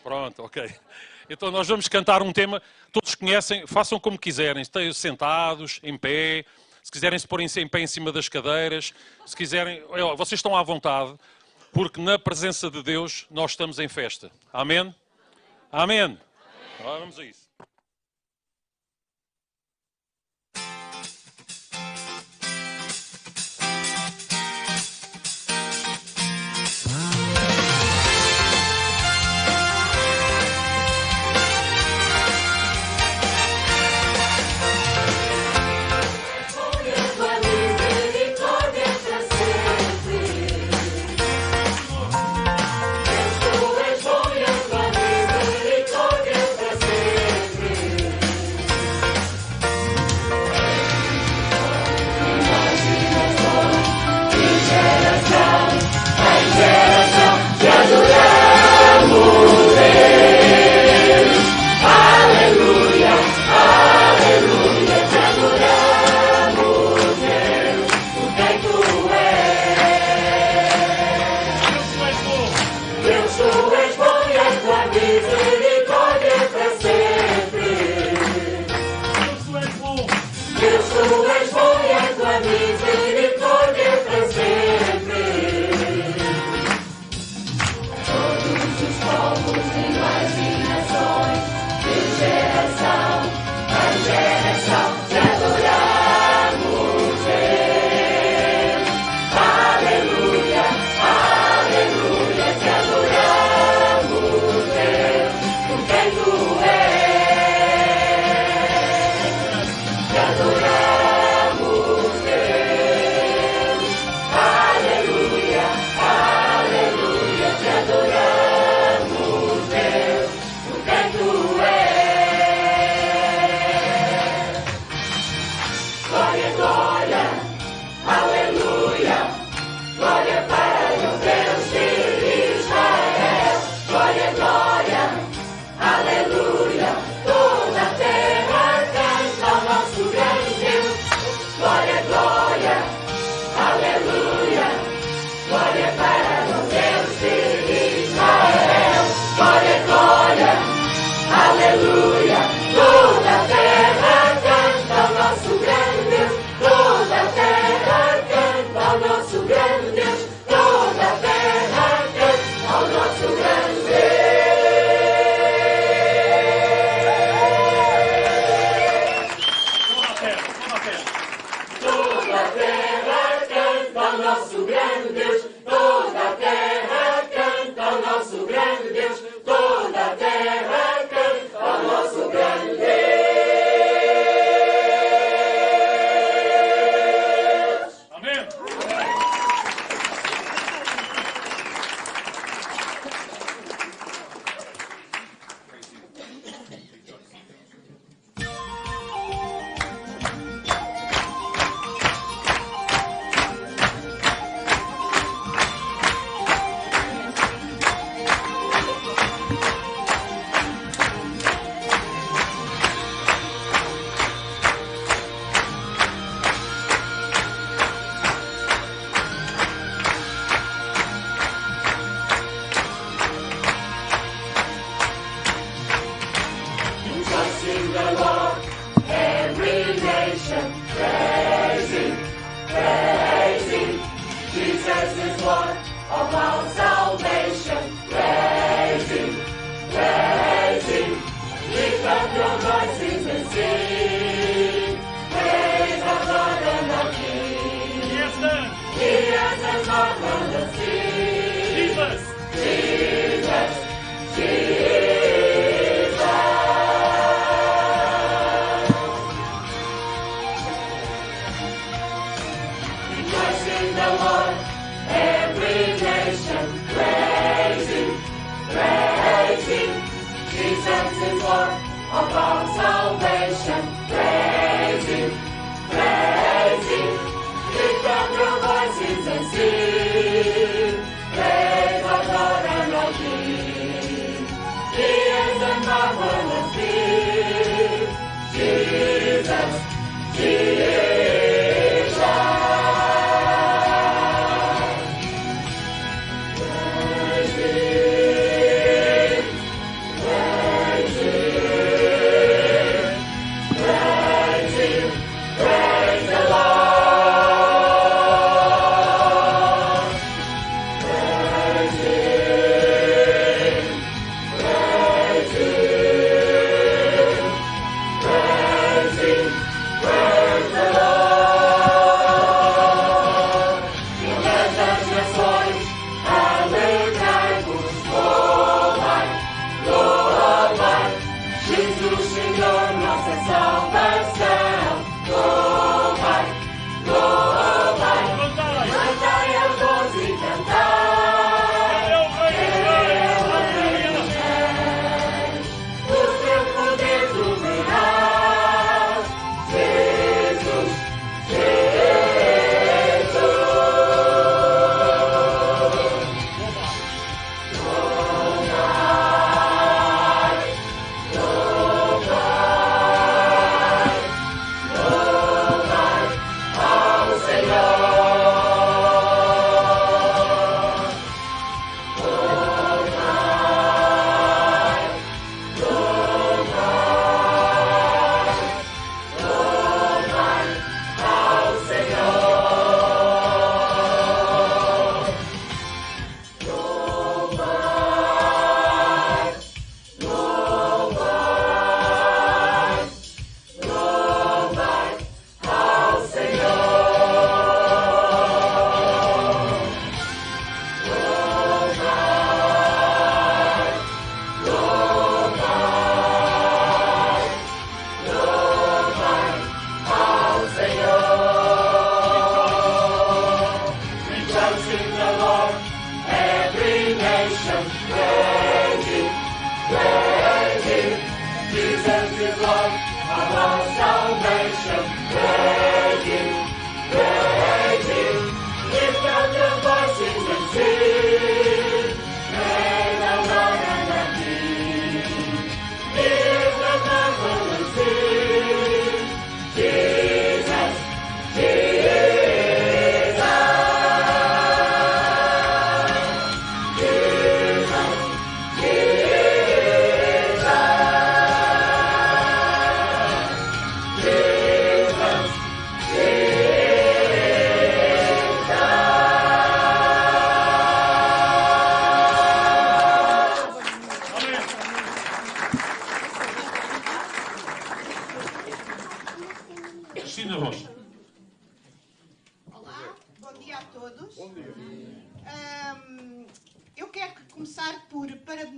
Pronto, ok. Então nós vamos cantar um tema, todos conhecem, façam como quiserem, estejam sentados, em pé, se quiserem se pôr em pé em cima das cadeiras, se quiserem, vocês estão à vontade, porque na presença de Deus nós estamos em festa. Amém? Amém. Vamos a isso. Tu és bom e a tua misericórdia para sempre.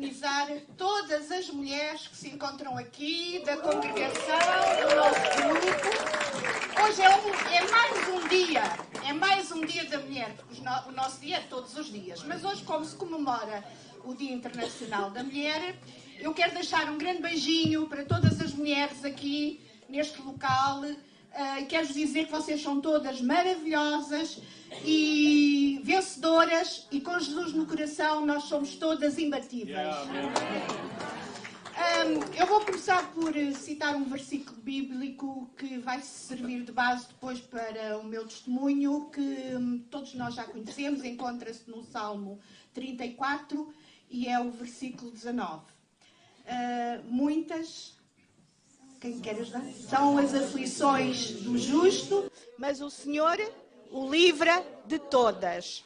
parabenizar todas as mulheres que se encontram aqui, da congregação, do nosso grupo. Hoje é mais um dia da mulher, porque o nosso dia é todos os dias. Mas hoje, como se comemora o Dia Internacional da Mulher, eu quero deixar um grande beijinho para todas as mulheres aqui neste local. Quero-vos dizer que vocês são todas maravilhosas e vencedoras, e com Jesus no coração nós somos todas imbatíveis. Eu vou começar por citar um versículo bíblico que vai servir de base depois para o meu testemunho, que todos nós já conhecemos, encontra-se no Salmo 34 e é o versículo 19. Muitas... Quem quer ajudar? São as aflições do justo, mas o Senhor o livra de todas.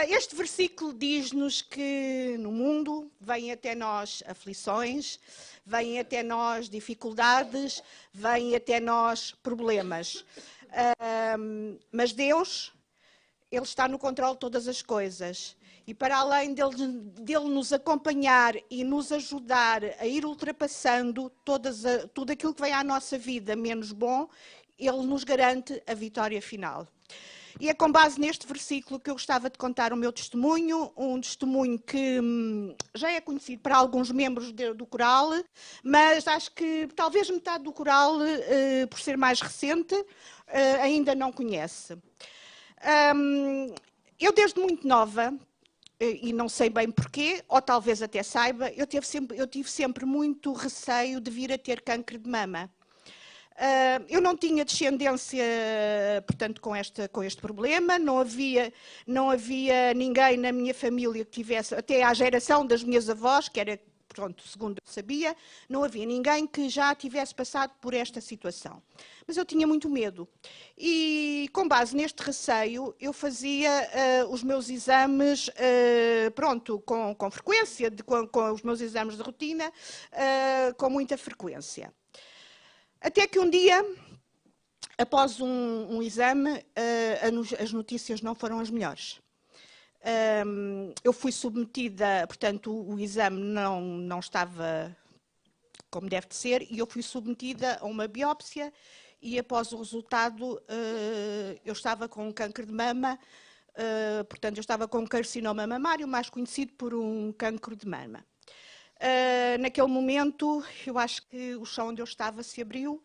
Este versículo diz-nos que no mundo vêm até nós aflições, vêm até nós dificuldades, vêm até nós problemas. Mas Deus, Ele está no controle de todas as coisas. E para além dele nos acompanhar e nos ajudar a ir ultrapassando tudo aquilo que vem à nossa vida menos bom, Ele nos garante a vitória final. E é com base neste versículo que eu gostava de contar o meu testemunho, um testemunho que já é conhecido para alguns membros do coral, mas acho que talvez metade do coral, por ser mais recente, ainda não conhece. Eu desde muito nova, e não sei bem porquê, ou talvez até saiba, eu tive sempre muito receio de vir a ter cancro de mama. Eu não tinha descendência, portanto, com este problema, não havia ninguém na minha família que tivesse, até à geração das minhas avós, que era, pronto, segundo eu sabia, não havia ninguém que já tivesse passado por esta situação. Mas eu tinha muito medo. E, com base neste receio, eu fazia os meus exames, pronto, com frequência, com os meus exames de rotina, com muita frequência. Até que um dia, após um exame, as notícias não foram as melhores. Eu fui submetida, portanto, o exame não estava como deve de ser, e eu fui submetida a uma biópsia, e após o resultado, eu estava com um cancro de mama, portanto, eu estava com um carcinoma mamário, mais conhecido por um cancro de mama. Naquele momento, eu acho que o chão onde eu estava se abriu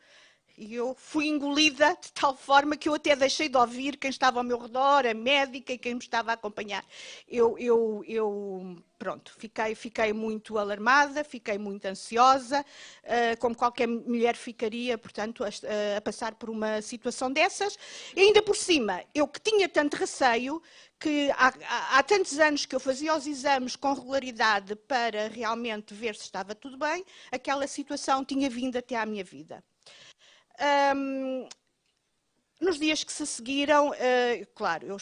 e eu fui engolida de tal forma que eu até deixei de ouvir quem estava ao meu redor, a médica e quem me estava a acompanhar. Pronto, fiquei muito alarmada, fiquei muito ansiosa, como qualquer mulher ficaria, portanto, a passar por uma situação dessas. E ainda por cima, eu que tinha tanto receio, que há tantos anos que eu fazia os exames com regularidade para realmente ver se estava tudo bem, aquela situação tinha vindo até à minha vida. Nos dias que se seguiram, claro, eu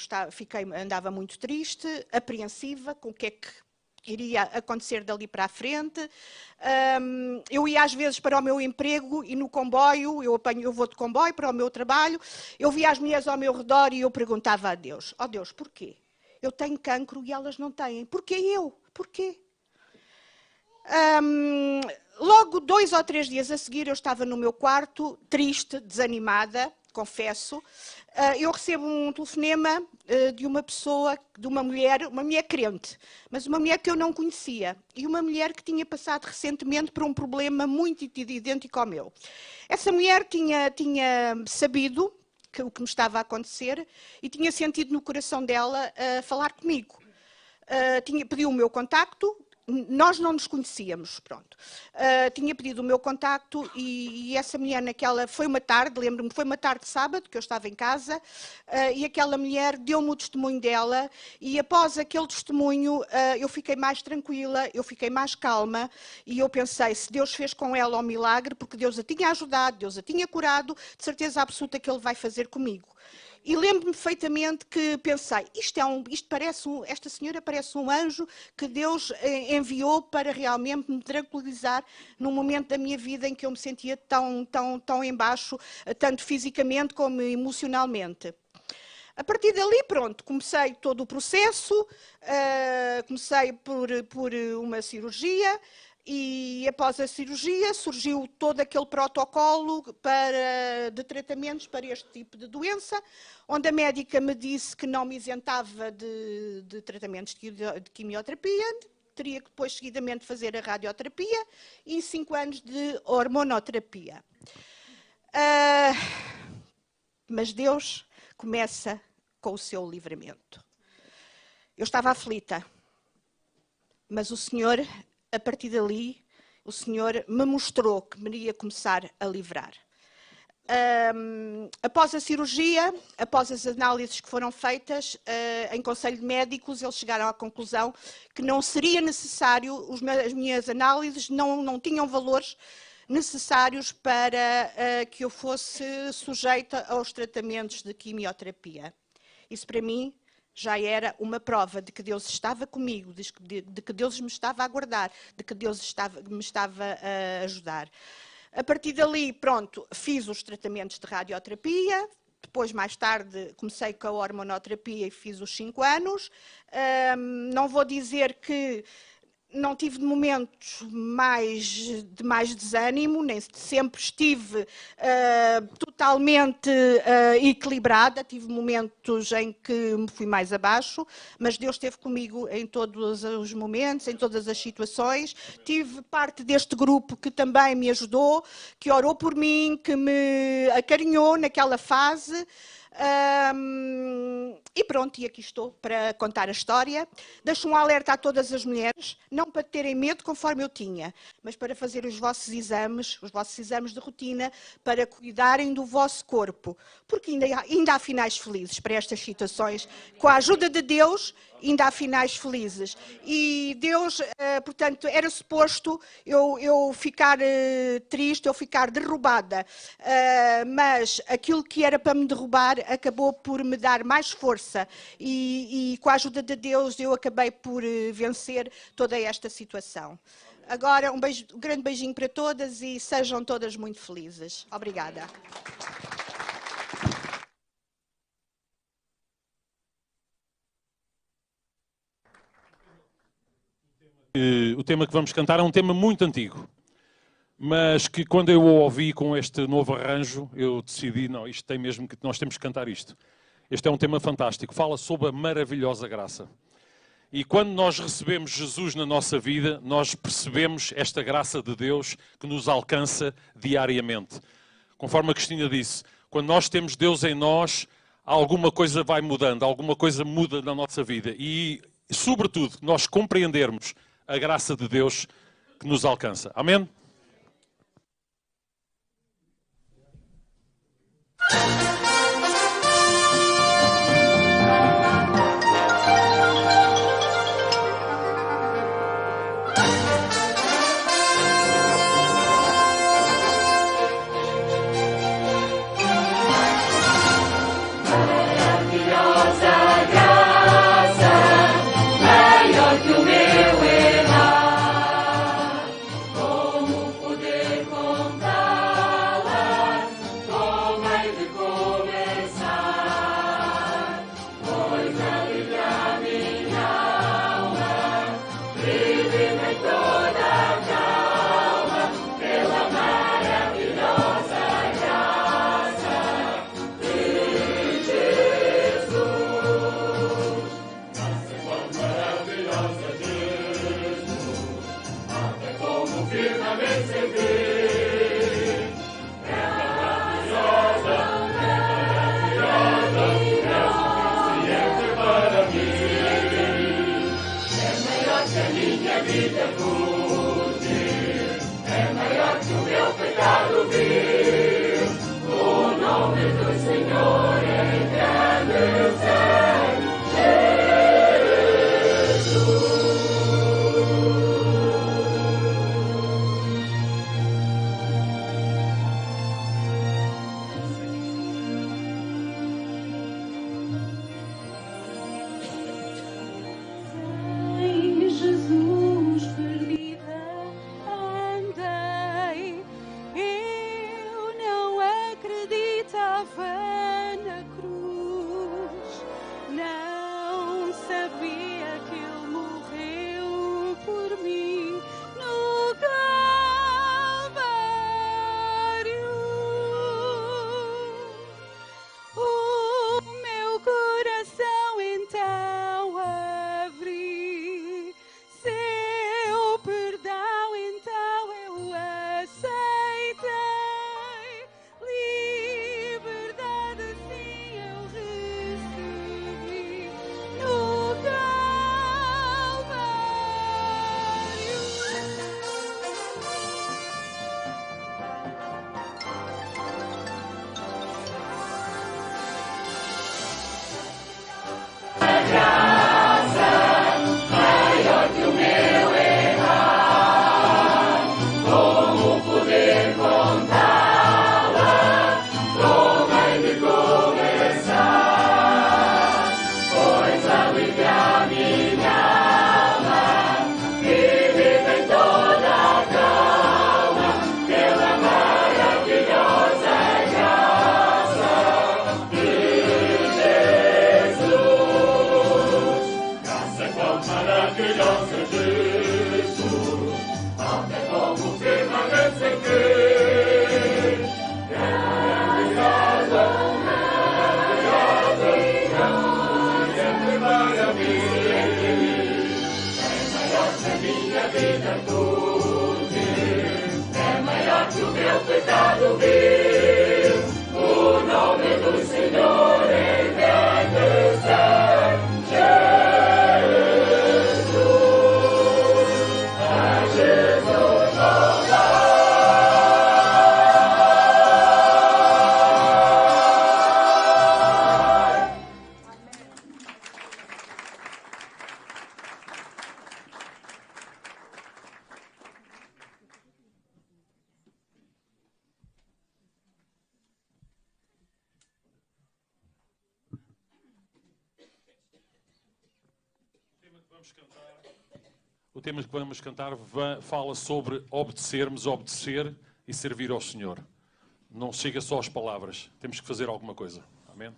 andava muito triste, apreensiva com o que é que iria acontecer dali para a frente. Eu ia às vezes para o meu emprego e no comboio, eu vou de comboio para o meu trabalho, eu via as mulheres ao meu redor e eu perguntava a Deus, ó Deus, porquê? Eu tenho cancro e elas não têm. Porquê eu? Porquê? Logo 2 ou 3 dias a seguir eu estava no meu quarto, triste, desanimada, confesso. Eu recebo um telefonema de uma pessoa, de uma mulher crente, mas uma mulher que eu não conhecia e uma mulher que tinha passado recentemente por um problema muito idêntico ao meu. Essa mulher tinha sabido o que me estava a acontecer e tinha sentido no coração dela falar comigo. Pediu o meu contacto. Nós não nos conhecíamos, pronto. Tinha pedido o meu contacto e essa mulher foi uma tarde, lembro-me, foi uma tarde de sábado, que eu estava em casa, e aquela mulher deu-me o testemunho dela e após aquele testemunho eu fiquei mais tranquila, eu fiquei mais calma e eu pensei, se Deus fez com ela um milagre, porque Deus a tinha ajudado, Deus a tinha curado, de certeza absoluta que Ele vai fazer comigo. E lembro-me perfeitamente que pensei, esta senhora parece um anjo que Deus enviou para realmente me tranquilizar num momento da minha vida em que eu me sentia tão em baixo, tanto fisicamente como emocionalmente. A partir dali, pronto, comecei todo o processo, comecei por uma cirurgia e após a cirurgia surgiu todo aquele protocolo de tratamentos para este tipo de doença, onde a médica me disse que não me isentava de tratamentos de quimioterapia, teria que depois seguidamente fazer a radioterapia e 5 anos de hormonoterapia. Mas Deus começa com o seu livramento. Eu estava aflita, mas o Senhor, a partir dali, o Senhor me mostrou que me iria começar a livrar. Após a cirurgia, após as análises que foram feitas em conselho de médicos, eles chegaram à conclusão que não seria necessário, as minhas análises não tinham valores necessários para que eu fosse sujeita aos tratamentos de quimioterapia. Isso para mim já era uma prova de que Deus estava comigo, de que Deus me estava a guardar, de que Deus me estava a ajudar. A partir dali, pronto, fiz os tratamentos de radioterapia, depois, mais tarde, comecei com a hormonoterapia e fiz os 5 anos. Não vou dizer que não tive momentos de mais desânimo, nem sempre estive totalmente equilibrada, tive momentos em que me fui mais abaixo, mas Deus esteve comigo em todos os momentos, em todas as situações. Tive parte deste grupo que também me ajudou, que orou por mim, que me acarinhou naquela fase. E pronto, e aqui estou para contar a história. Deixo um alerta a todas as mulheres, não para terem medo conforme eu tinha, mas para fazer os vossos exames de rotina, para cuidarem do vosso corpo, porque ainda há finais felizes para estas situações. Com a ajuda de Deus, ainda há finais felizes. E Deus, portanto, era suposto eu ficar triste, eu ficar derrubada, mas aquilo que era para me derrubar acabou por me dar mais força e com a ajuda de Deus eu acabei por vencer toda esta situação. Agora, um grande beijinho para todas e sejam todas muito felizes. Obrigada. O tema que vamos cantar é um tema muito antigo, mas que quando eu o ouvi com este novo arranjo, eu decidi, não, isto tem mesmo que nós temos que cantar isto. Este é um tema fantástico, fala sobre a maravilhosa graça. E quando nós recebemos Jesus na nossa vida, nós percebemos esta graça de Deus que nos alcança diariamente. Conforme a Cristina disse, quando nós temos Deus em nós, alguma coisa vai mudando, alguma coisa muda na nossa vida. E, sobretudo, nós compreendermos a graça de Deus que nos alcança. Amém? Jesus, perdido. O tema que vamos cantar fala sobre obedecer e servir ao Senhor. Não chega só às palavras, temos que fazer alguma coisa. Amém?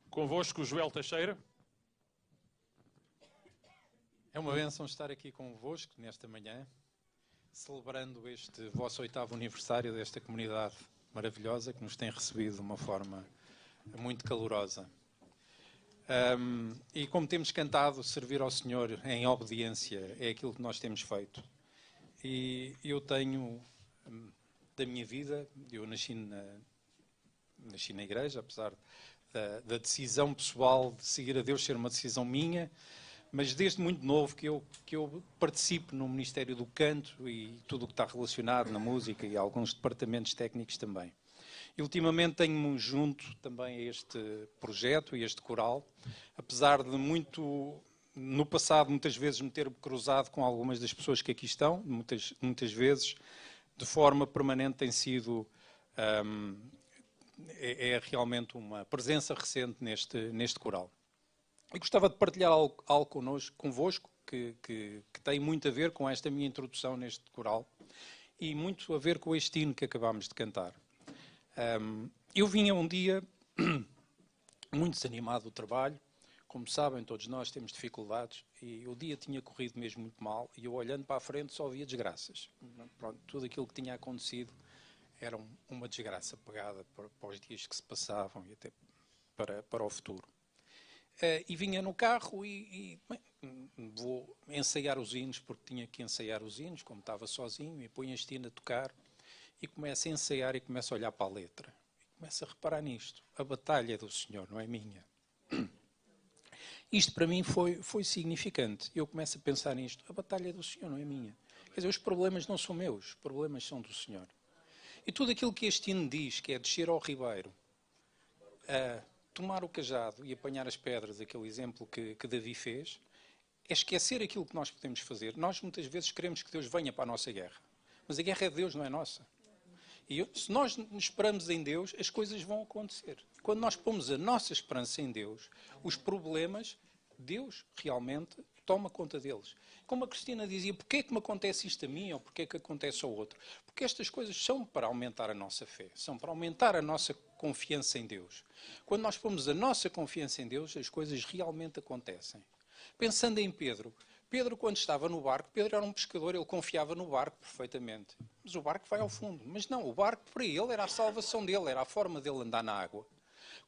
Convosco o Joel Teixeira. É uma bênção estar aqui convosco nesta manhã, celebrando este vosso 8º aniversário desta comunidade maravilhosa que nos tem recebido de uma forma muito calorosa. E como temos cantado, servir ao Senhor em obediência é aquilo que nós temos feito. E eu tenho, da minha vida, eu nasci na igreja, apesar da decisão pessoal de seguir a Deus ser uma decisão minha, mas desde muito novo que eu participo no Ministério do Canto e tudo o que está relacionado na música e alguns departamentos técnicos também. E ultimamente tenho-me junto também a este projeto e este coral, apesar de no passado muitas vezes me ter cruzado com algumas das pessoas que aqui estão, muitas vezes de forma permanente tem sido... É realmente uma presença recente neste coral. E gostava de partilhar algo convosco que tem muito a ver com esta minha introdução neste coral e muito a ver com este hino que acabámos de cantar. Eu vinha um dia muito desanimado do trabalho. Como sabem, todos nós temos dificuldades e o dia tinha corrido mesmo muito mal e eu olhando para a frente só via desgraças. Pronto, tudo aquilo que tinha acontecido era uma desgraça pegada para os dias que se passavam e até para o futuro. E vinha no carro e bem, vou ensaiar os hinos, porque tinha que ensaiar os hinos, como estava sozinho, e põe este hino a tocar, e começo a ensaiar e começo a olhar para a letra. E começo a reparar nisto. A batalha é do Senhor, não é minha. Isto para mim foi significante. Eu começo a pensar nisto. A batalha é do Senhor, não é minha. Quer dizer, os problemas não são meus, os problemas são do Senhor. E tudo aquilo que este hino diz, que é descer ao ribeiro, tomar o cajado e apanhar as pedras, aquele exemplo que Davi fez, é esquecer aquilo que nós podemos fazer. Nós muitas vezes queremos que Deus venha para a nossa guerra. Mas a guerra é de Deus, não é nossa. E se nós nos esperamos em Deus, as coisas vão acontecer. Quando nós pomos a nossa esperança em Deus, os problemas, Deus realmente toma conta deles. Como a Cristina dizia, porquê é que me acontece isto a mim ou porquê é que acontece ao outro? Porque estas coisas são para aumentar a nossa fé, são para aumentar a nossa confiança em Deus. Quando nós pomos a nossa confiança em Deus, as coisas realmente acontecem. Pensando em Pedro, quando estava no barco, Pedro era um pescador, ele confiava no barco perfeitamente. Mas o barco vai ao fundo. Mas não, o barco para ele era a salvação dele, era a forma dele andar na água.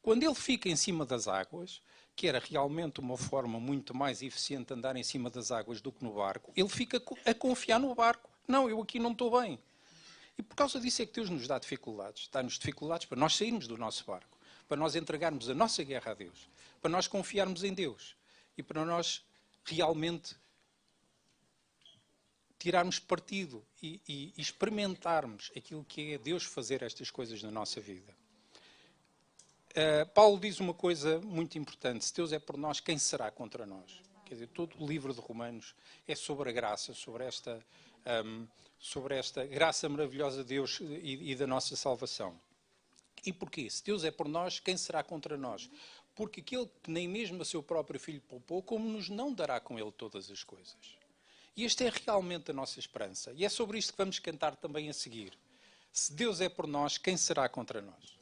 Quando ele fica em cima das águas, que era realmente uma forma muito mais eficiente de andar em cima das águas do que no barco, ele fica a confiar no barco. Não, eu aqui não estou bem. E por causa disso é que Deus nos dá dificuldades. Dá-nos dificuldades para nós sairmos do nosso barco, para nós entregarmos a nossa guerra a Deus, para nós confiarmos em Deus e para nós realmente tirarmos partido e experimentarmos aquilo que é Deus fazer estas coisas na nossa vida. Paulo diz uma coisa muito importante. Se Deus é por nós, quem será contra nós? Quer dizer, todo o livro de Romanos é sobre a graça, sobre esta graça maravilhosa de Deus e da nossa salvação. E porquê? Se Deus é por nós, quem será contra nós? Porque aquele que nem mesmo a seu próprio filho poupou, como nos não dará com ele todas as coisas? E esta é realmente a nossa esperança. E é sobre isto que vamos cantar também a seguir. Se Deus é por nós, quem será contra nós?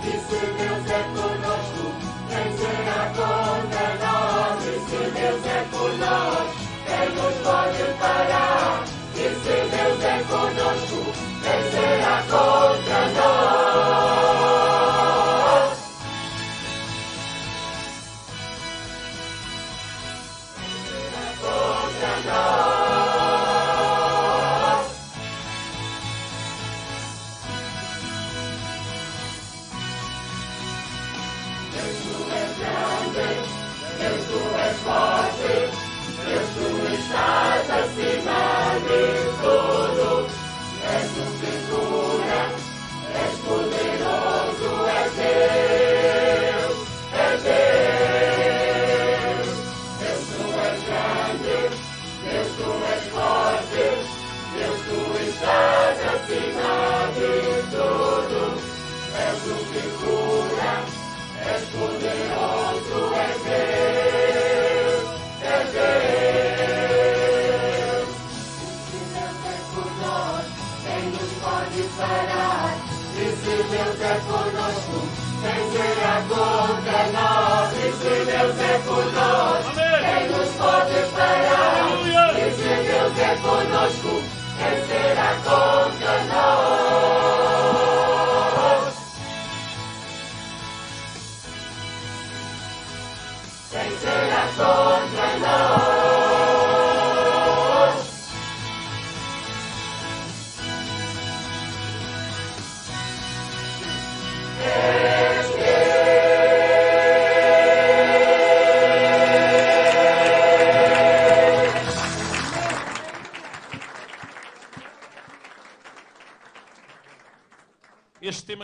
E se Deus é conosco, quem será contra nós?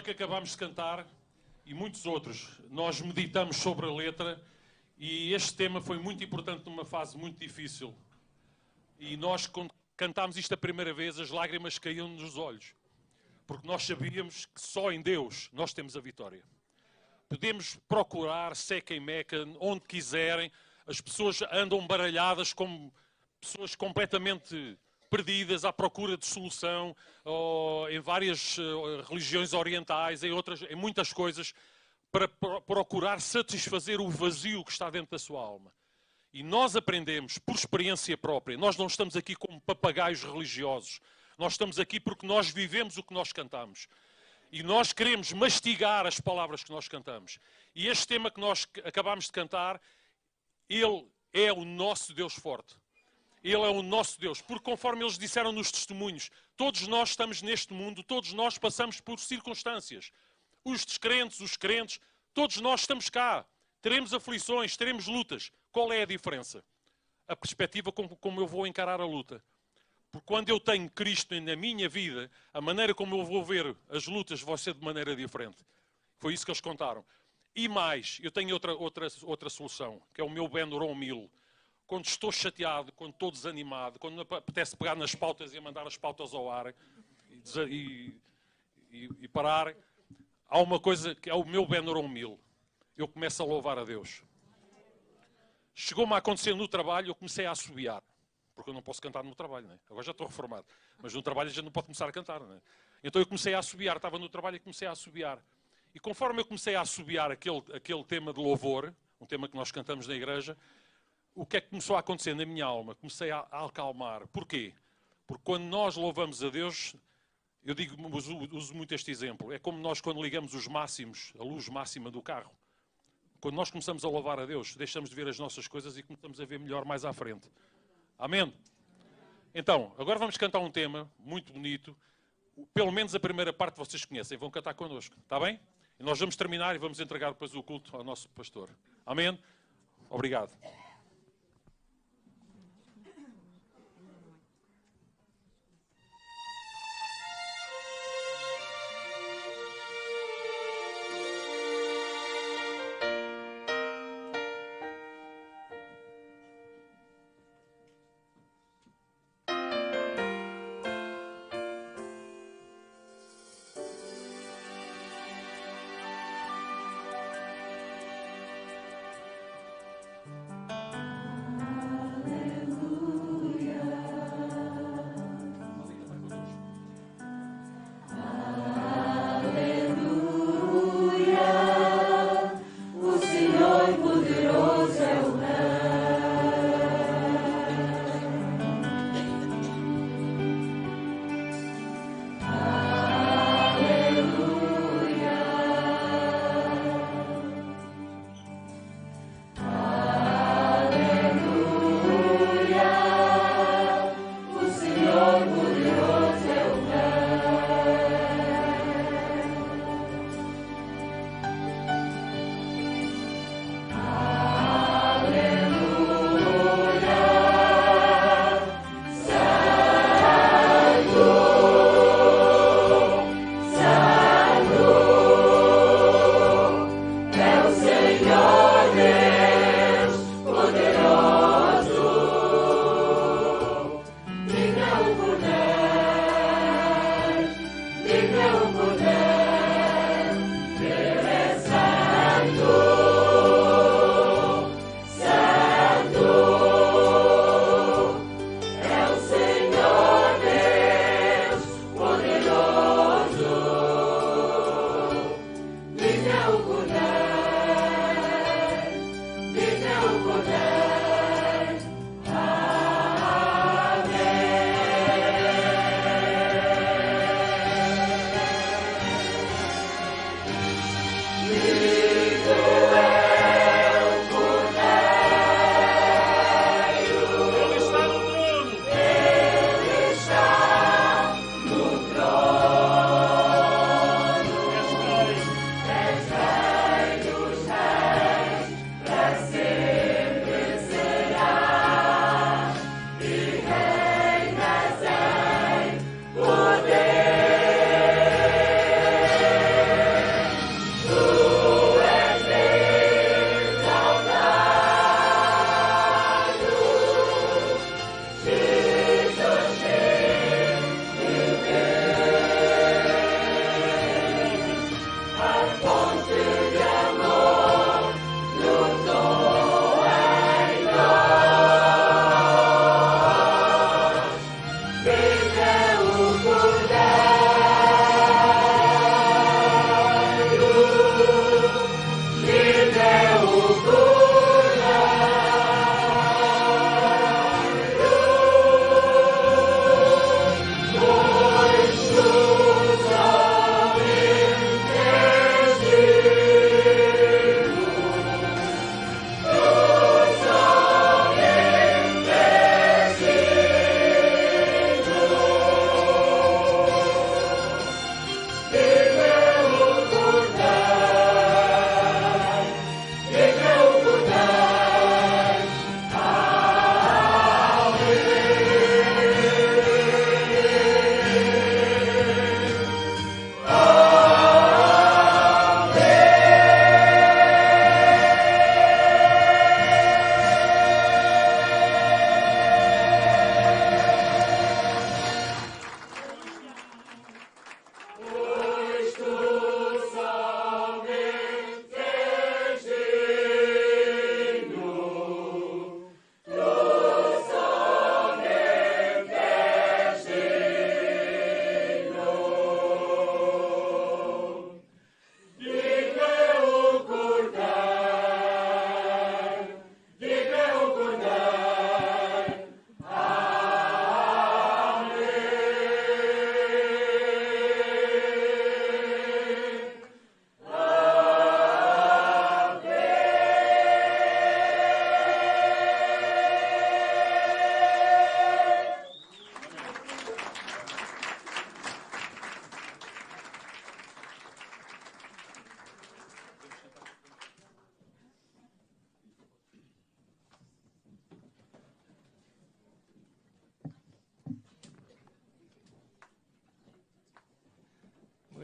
que acabámos de cantar e muitos outros, nós meditamos sobre a letra e este tema foi muito importante numa fase muito difícil. E nós, quando cantámos isto a primeira vez, as lágrimas caíam-nos nos olhos. Porque nós sabíamos que só em Deus nós temos a vitória. Podemos procurar seca e meca, onde quiserem. As pessoas andam baralhadas como pessoas completamente perdidas à procura de solução, em várias religiões orientais, em muitas coisas, para procurar satisfazer o vazio que está dentro da sua alma. E nós aprendemos por experiência própria. Nós não estamos aqui como papagaios religiosos. Nós estamos aqui porque nós vivemos o que nós cantamos. E nós queremos mastigar as palavras que nós cantamos. E este tema que nós acabámos de cantar, ele é o nosso Deus forte. Ele é o nosso Deus. Porque conforme eles disseram nos testemunhos, todos nós estamos neste mundo, todos nós passamos por circunstâncias. Os descrentes, os crentes, todos nós estamos cá. Teremos aflições, teremos lutas. Qual é a diferença? A perspectiva como eu vou encarar a luta. Porque quando eu tenho Cristo na minha vida, a maneira como eu vou ver as lutas vai ser de maneira diferente. Foi isso que eles contaram. E mais, eu tenho outra solução, que é o meu Ben Ron 1000. Quando estou chateado, quando estou desanimado, quando me apetece pegar nas pautas e mandar as pautas ao ar e parar, há uma coisa que é o meu Ben Ron 1000. Eu começo a louvar a Deus. Chegou-me a acontecer no trabalho, eu comecei a assobiar. Porque eu não posso cantar no trabalho, não é? Agora já estou reformado. Mas no trabalho a gente não pode começar a cantar, não é? Então eu comecei a assobiar, estava no trabalho e comecei a assobiar. E conforme eu comecei a assobiar aquele tema de louvor, um tema que nós cantamos na igreja, o que é que começou a acontecer na minha alma? Comecei a acalmar. Porquê? Porque quando nós louvamos a Deus, eu digo, uso muito este exemplo, é como nós quando ligamos os máximos, a luz máxima do carro. Quando nós começamos a louvar a Deus, deixamos de ver as nossas coisas e começamos a ver melhor mais à frente. Amém? Então, agora vamos cantar um tema muito bonito. Pelo menos a primeira parte vocês conhecem. Vão cantar connosco. Está bem? E nós vamos terminar e vamos entregar depois o culto ao nosso pastor. Amém? Obrigado.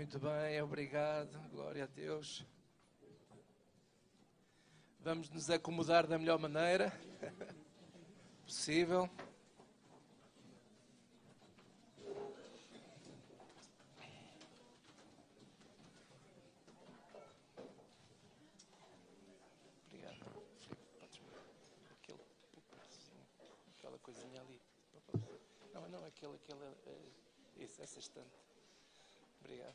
Muito bem, obrigado. Glória a Deus. Vamos nos acomodar da melhor maneira possível. Obrigado. Aquela coisinha ali. Não, aquela isso, essa estante. Obrigado.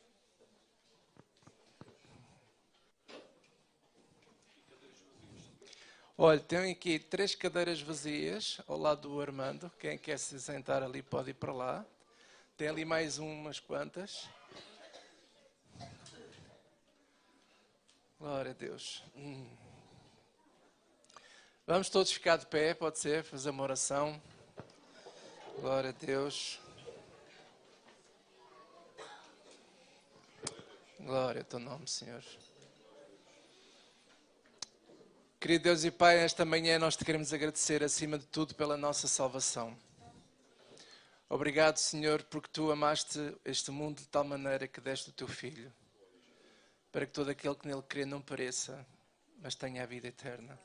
Olha, tem aqui 3 cadeiras vazias ao lado do Armando. Quem quer se sentar ali pode ir para lá. Tem ali mais umas quantas. Glória a Deus. Vamos todos ficar de pé, pode ser, fazer uma oração. Glória a Deus. Glória ao teu nome, Senhor. Querido Deus e Pai, esta manhã nós te queremos agradecer acima de tudo pela nossa salvação. Obrigado, Senhor, porque tu amaste este mundo de tal maneira que deste o teu Filho, para que todo aquele que nele crê não pereça, mas tenha a vida eterna.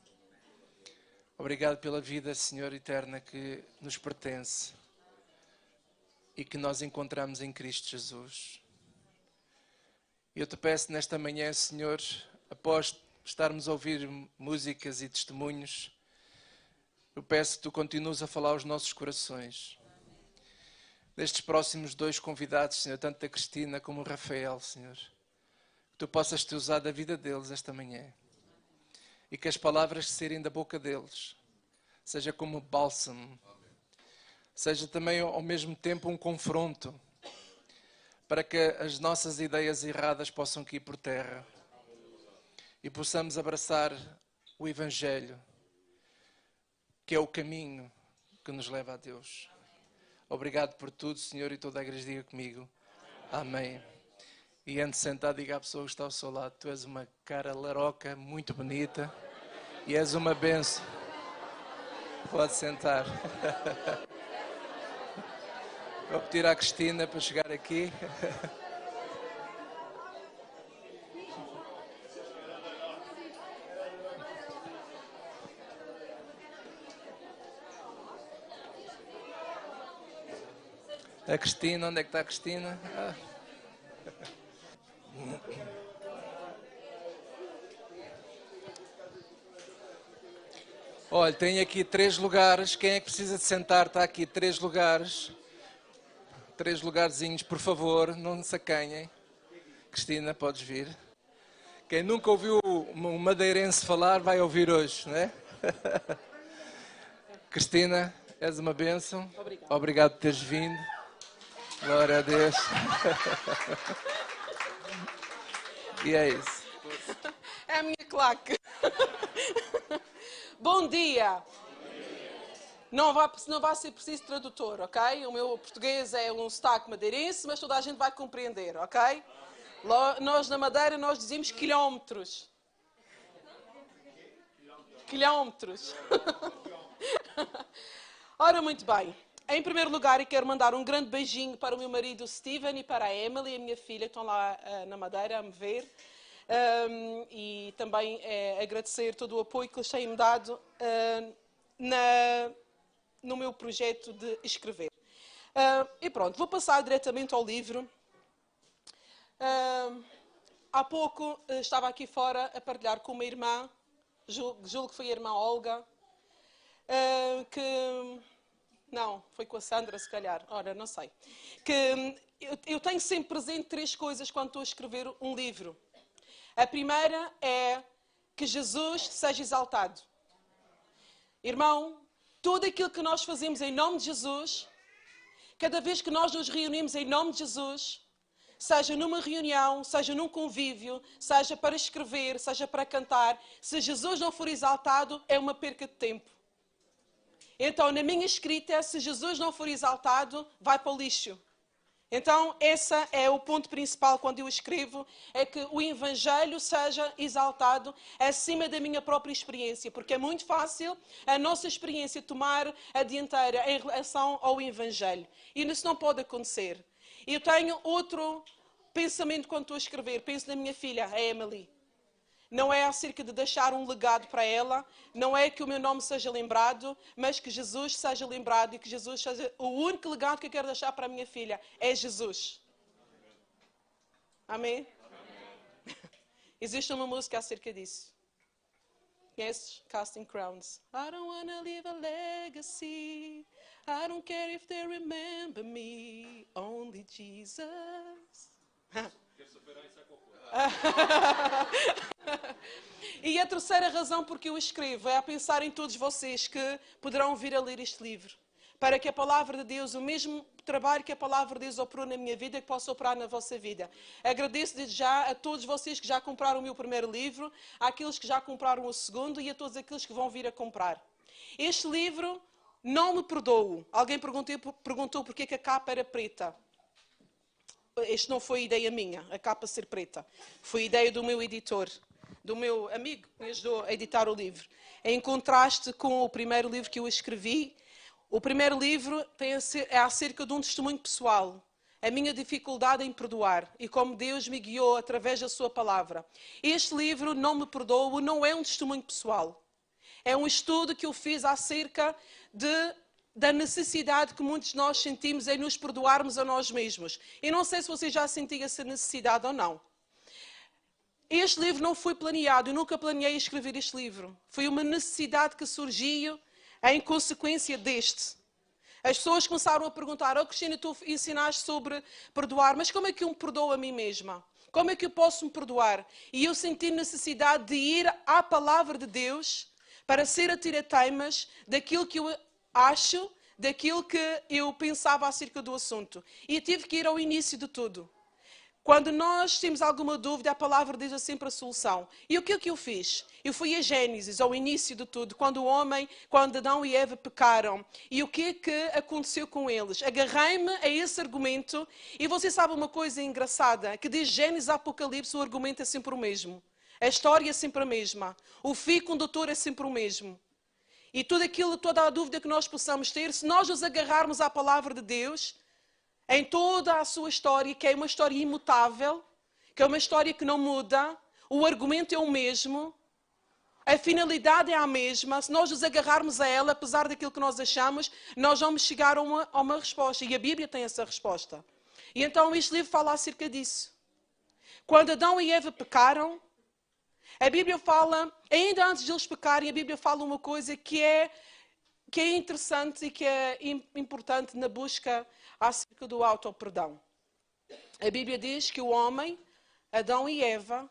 Obrigado pela vida, Senhor, eterna que nos pertence e que nós encontramos em Cristo Jesus. E eu te peço nesta manhã, Senhor, após estarmos a ouvir músicas e testemunhos, eu peço que tu continues a falar aos nossos corações. Destes próximos 2 convidados, Senhor, tanto a Cristina como o Rafael, Senhor, que tu possas te usar da vida deles esta manhã. E que as palavras que saírem da boca deles seja como bálsamo, seja também ao mesmo tempo um confronto, para que as nossas ideias erradas possam cair por terra e possamos abraçar o Evangelho, que é o caminho que nos leva a Deus. Obrigado por tudo, Senhor, e toda a igreja diga comigo. Amém. E antes de sentar, diga à pessoa que está ao seu lado, tu és uma cara laroca, muito bonita, e és uma bênção. Pode sentar. Vou pedir à Cristina para chegar aqui. A Cristina, onde é que está a Cristina? Olha, tem aqui 3 lugares. Quem é que precisa de sentar? Está aqui 3 lugares. 3 lugarzinhos, por favor, não se acanhem. Cristina, podes vir. Quem nunca ouviu um madeirense falar, vai ouvir hoje, não é? Cristina, és uma bênção. Obrigado por teres vindo. Glória a Deus. E é isso. É a minha claque. Bom dia. Não vai ser preciso tradutor, ok? O meu português é um sotaque madeirense, mas toda a gente vai compreender, ok? Nós na Madeira nós dizemos quilómetros. Quilómetros. Ora, muito bem. Em primeiro lugar, eu quero mandar um grande beijinho para o meu marido Steven e para a Emily, a minha filha, que estão lá na Madeira a me ver. E também agradecer todo o apoio que eles têm-me dado no meu projeto de escrever. E pronto, vou passar diretamente ao livro. Há pouco estava aqui fora a partilhar com uma irmã, julgo que foi a irmã Olga, que... Não, foi com a Sandra, se calhar. Ora, não sei. Que eu tenho sempre presente 3 coisas quando estou a escrever um livro. A primeira é que Jesus seja exaltado. Irmão, tudo aquilo que nós fazemos em nome de Jesus, cada vez que nós nos reunimos em nome de Jesus, seja numa reunião, seja num convívio, seja para escrever, seja para cantar, se Jesus não for exaltado, é uma perca de tempo. Então, na minha escrita, se Jesus não for exaltado, vai para o lixo. Então, esse é o ponto principal quando eu escrevo, é que o Evangelho seja exaltado acima da minha própria experiência, porque é muito fácil a nossa experiência tomar a dianteira em relação ao Evangelho. E isso não pode acontecer. Eu tenho pensamento quando estou a escrever. Penso na minha filha, a Emily. Não é acerca de deixar um legado para ela, não é que o meu nome seja lembrado, mas que Jesus seja lembrado e que Jesus seja o único legado que eu quero deixar para a minha filha. É Jesus. Amém? Existe uma música acerca disso. Conheces? Casting Crowns. I don't wanna leave a legacy. I don't care if they remember me. Only Jesus. E a terceira razão porque eu escrevo é a pensar em todos vocês que poderão vir a ler este livro. Para que a palavra de Deus, o mesmo trabalho que a palavra de Deus operou na minha vida, que possa operar na vossa vida. Agradeço desde já a todos vocês que já compraram o meu primeiro livro, àqueles que já compraram o segundo e a todos aqueles que vão vir a comprar. Este livro, não me perdoo. Alguém perguntou porque que a capa era preta. Isto não foi ideia minha, a capa ser preta. Foi ideia do meu editor, do meu amigo que me ajudou a editar o livro. Em contraste com o primeiro livro que eu escrevi, o primeiro livro é acerca de um testemunho pessoal. A minha dificuldade em perdoar e como Deus me guiou através da sua palavra. Este livro, Não Me Perdoo, não é um testemunho pessoal. É um estudo que eu fiz acerca da necessidade que muitos de nós sentimos em nos perdoarmos a nós mesmos. E não sei se você já sentiu essa necessidade ou não. Este livro não foi planeado, eu nunca planeei escrever este livro. Foi uma necessidade que surgiu em consequência deste. As pessoas começaram a perguntar, Cristina, tu ensinaste sobre perdoar, mas como é que eu me perdoo a mim mesma? Como é que eu posso me perdoar? E eu senti necessidade de ir à palavra de Deus para ser a tirateimas daquilo que eu acho, daquilo que eu pensava acerca do assunto. E tive que ir ao início de tudo. Quando nós temos alguma dúvida, a palavra de Deus é sempre a solução. E o que é que eu fiz? Eu fui a Gênesis, ao início de tudo, quando Adão e Eva pecaram. E o que é que aconteceu com eles? Agarrei-me a esse argumento e você sabe uma coisa engraçada? Que de Gênesis a Apocalipse o argumento é sempre o mesmo. A história é sempre a mesma. O fio condutor é sempre o mesmo. E toda a dúvida que nós possamos ter, se nós nos agarrarmos à palavra de Deus, em toda a sua história, que é uma história imutável, que é uma história que não muda, o argumento é o mesmo, a finalidade é a mesma, se nós nos agarrarmos a ela, apesar daquilo que nós achamos, nós vamos chegar a uma resposta. E a Bíblia tem essa resposta. E então este livro fala acerca disso. Quando Adão e Eva pecaram, a Bíblia fala, ainda antes de eles pecarem, a Bíblia fala uma coisa que é interessante e que é importante na busca acerca do auto-perdão. A Bíblia diz que o homem, Adão e Eva,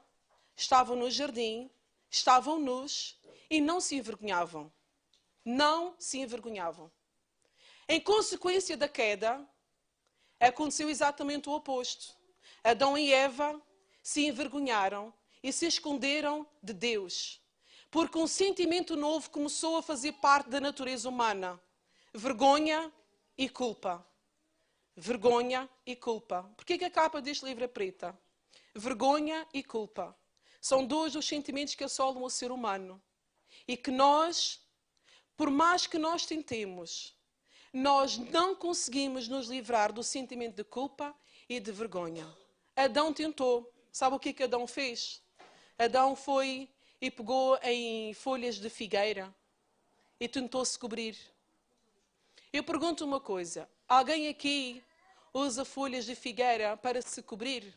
estavam no jardim, estavam nus e não se envergonhavam. Não se envergonhavam. Em consequência da queda, aconteceu exatamente o oposto. Adão e Eva se envergonharam e se esconderam de Deus. Porque um sentimento novo começou a fazer parte da natureza humana. Vergonha e culpa. Vergonha e culpa. Por que a capa deste livro é preta? Vergonha e culpa. São dois dos sentimentos que assolam o ser humano. E que nós, por mais que nós tentemos, nós não conseguimos nos livrar do sentimento de culpa e de vergonha. Adão tentou. Sabe o que Adão fez? Adão foi e pegou em folhas de figueira e tentou-se cobrir. Eu pergunto uma coisa. Alguém aqui usa folhas de figueira para se cobrir?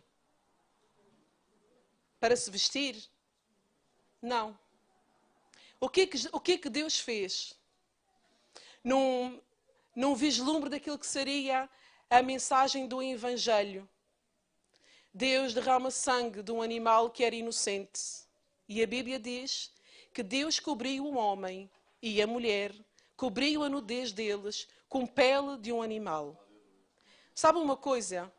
Para se vestir? Não. O que é que Deus fez? Num vislumbre daquilo que seria a mensagem do Evangelho. Deus derrama sangue de um animal que era inocente. E a Bíblia diz que Deus cobriu o homem e a mulher, cobriu a nudez deles com pele de um animal. Sabe uma coisa?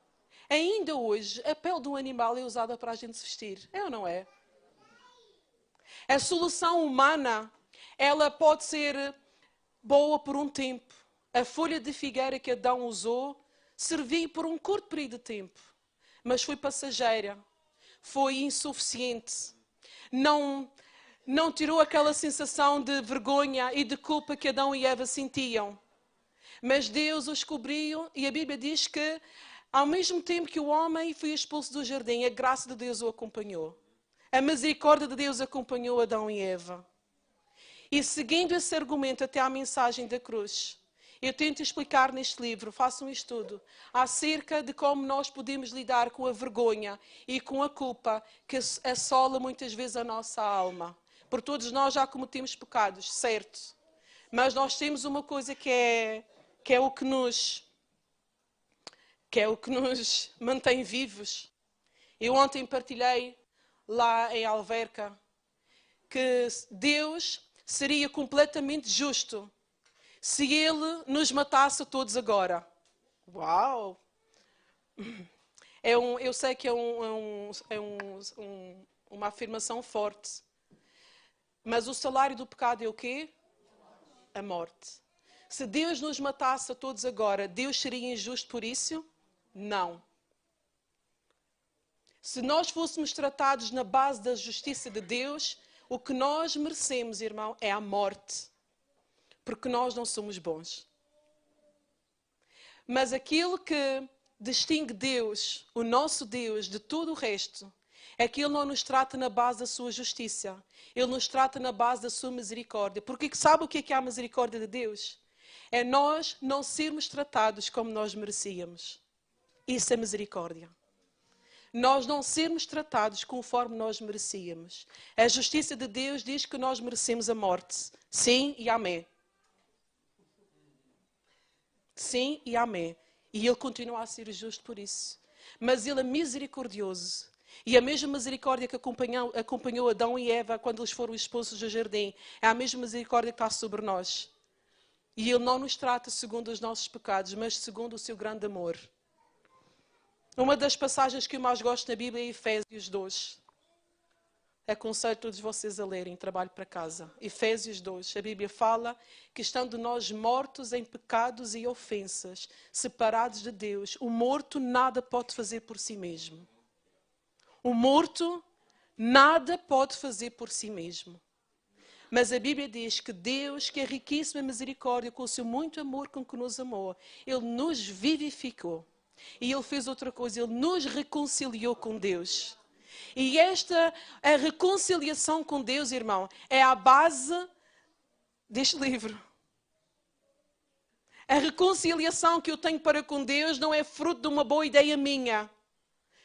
Ainda hoje, a pele de um animal é usada para a gente se vestir. É ou não é? A solução humana, ela pode ser boa por um tempo. A folha de figueira que Adão usou serviu por um curto período de tempo. Mas foi passageira. Foi insuficiente. Não tirou aquela sensação de vergonha e de culpa que Adão e Eva sentiam. Mas Deus os cobriu e a Bíblia diz que Ao mesmo tempo que o homem foi expulso do jardim, a graça de Deus o acompanhou. A misericórdia de Deus acompanhou Adão e Eva. E seguindo esse argumento até à mensagem da cruz, eu tento explicar neste livro, faço um estudo, acerca de como nós podemos lidar com a vergonha e com a culpa que assola muitas vezes a nossa alma. Porque todos nós já cometemos pecados, certo? Mas nós temos uma coisa que é o que nos mantém vivos. Eu ontem partilhei lá em Alverca que Deus seria completamente justo se Ele nos matasse a todos agora. Uau! Eu sei que é uma afirmação forte. Mas o salário do pecado é o quê? A morte. Se Deus nos matasse a todos agora, Deus seria injusto por isso? Não. Se nós fôssemos tratados na base da justiça de Deus, o que nós merecemos, irmão, é a morte. Porque nós não somos bons. Mas aquilo que distingue Deus, o nosso Deus, de todo o resto, é que Ele não nos trata na base da sua justiça. Ele nos trata na base da sua misericórdia. Porque sabe o que é a misericórdia de Deus? É nós não sermos tratados como nós merecíamos. Isso é misericórdia. Nós não sermos tratados conforme nós merecíamos. A justiça de Deus diz que nós merecemos a morte. Sim e amém. Sim e amém. E Ele continua a ser justo por isso. Mas Ele é misericordioso. E a mesma misericórdia que acompanhou Adão e Eva quando eles foram expulsos do jardim, é a mesma misericórdia que está sobre nós. E Ele não nos trata segundo os nossos pecados, mas segundo o seu grande amor. Uma das passagens que eu mais gosto na Bíblia é Efésios 2. Aconselho todos vocês a lerem, trabalho para casa. Efésios 2, a Bíblia fala que estando nós mortos em pecados e ofensas, separados de Deus, o morto nada pode fazer por si mesmo. O morto nada pode fazer por si mesmo. Mas a Bíblia diz que Deus, que é riquíssimo em misericórdia, com o seu muito amor com que nos amou, Ele nos vivificou. E Ele fez outra coisa, Ele nos reconciliou com Deus. E a reconciliação com Deus, irmão, é a base deste livro. A reconciliação que eu tenho para com Deus não é fruto de uma boa ideia minha,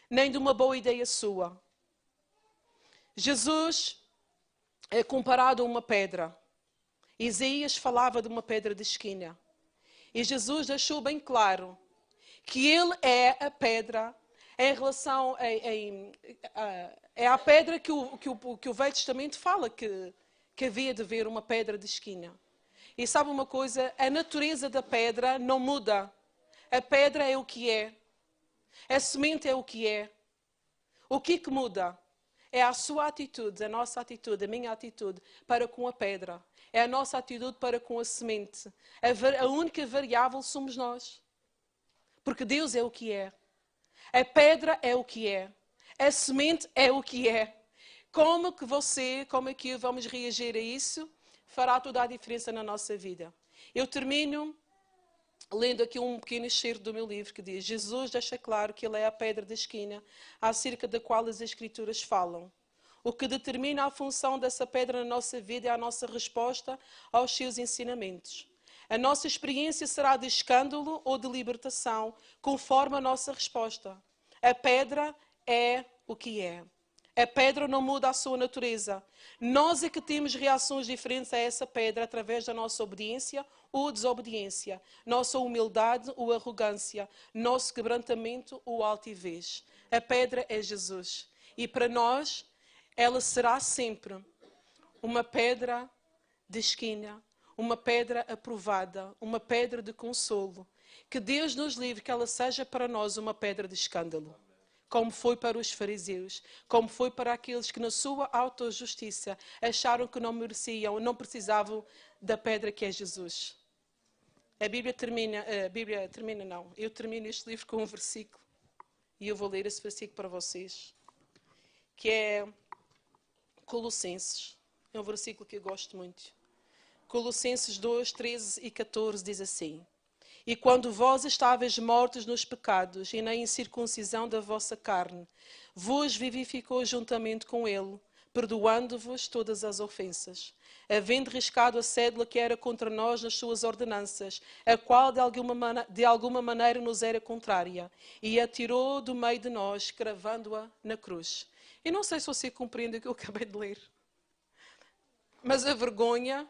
nem de uma boa ideia sua. Jesus é comparado a uma pedra. Isaías falava de uma pedra de esquina. E Jesus deixou bem claro que Ele é a pedra em relação é a pedra que o Velho Testamento fala que havia de haver uma pedra de esquina. E sabe uma coisa? A natureza da pedra não muda. A pedra é o que é. A semente é o que é. O que muda? É a sua atitude, a nossa atitude, a minha atitude para com a pedra. É a nossa atitude para com a semente. A única variável somos nós. Porque Deus é o que é. A pedra é o que é. A semente é o que é. Como é que vamos reagir a isso? Fará toda a diferença na nossa vida. Eu termino lendo aqui um pequeno excerto do meu livro que diz: Jesus deixa claro que Ele é a pedra da esquina, acerca da qual as Escrituras falam. O que determina a função dessa pedra na nossa vida é a nossa resposta aos seus ensinamentos. A nossa experiência será de escândalo ou de libertação, conforme a nossa resposta. A pedra é o que é. A pedra não muda a sua natureza. Nós é que temos reações diferentes a essa pedra através da nossa obediência ou desobediência, nossa humildade ou arrogância, nosso quebrantamento ou altivez. A pedra é Jesus. E para nós, ela será sempre uma pedra de esquina, uma pedra aprovada, uma pedra de consolo. Que Deus nos livre que ela seja para nós uma pedra de escândalo. Como foi para os fariseus, como foi para aqueles que na sua autojustiça acharam que não mereciam, não precisavam da pedra que é Jesus. Eu termino este livro com um versículo, e eu vou ler esse versículo para vocês, que é Colossenses. É um versículo que eu gosto muito. Colossenses 2, 13 e 14 diz assim: E quando vós estáveis mortos nos pecados e na incircuncisão da vossa carne, vos vivificou juntamente com ele, perdoando-vos todas as ofensas, havendo riscado a cédula que era contra nós nas suas ordenanças, a qual de alguma maneira nos era contrária, e a tirou do meio de nós, cravando-a na cruz. Eu não sei se você compreende o que eu acabei de ler, mas a vergonha,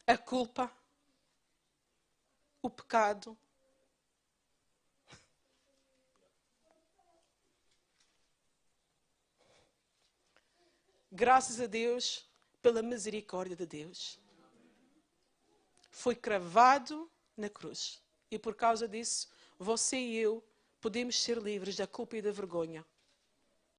a culpa, o pecado, graças a Deus, pela misericórdia de Deus, foi cravado na cruz. E por causa disso, você e eu podemos ser livres da culpa e da vergonha.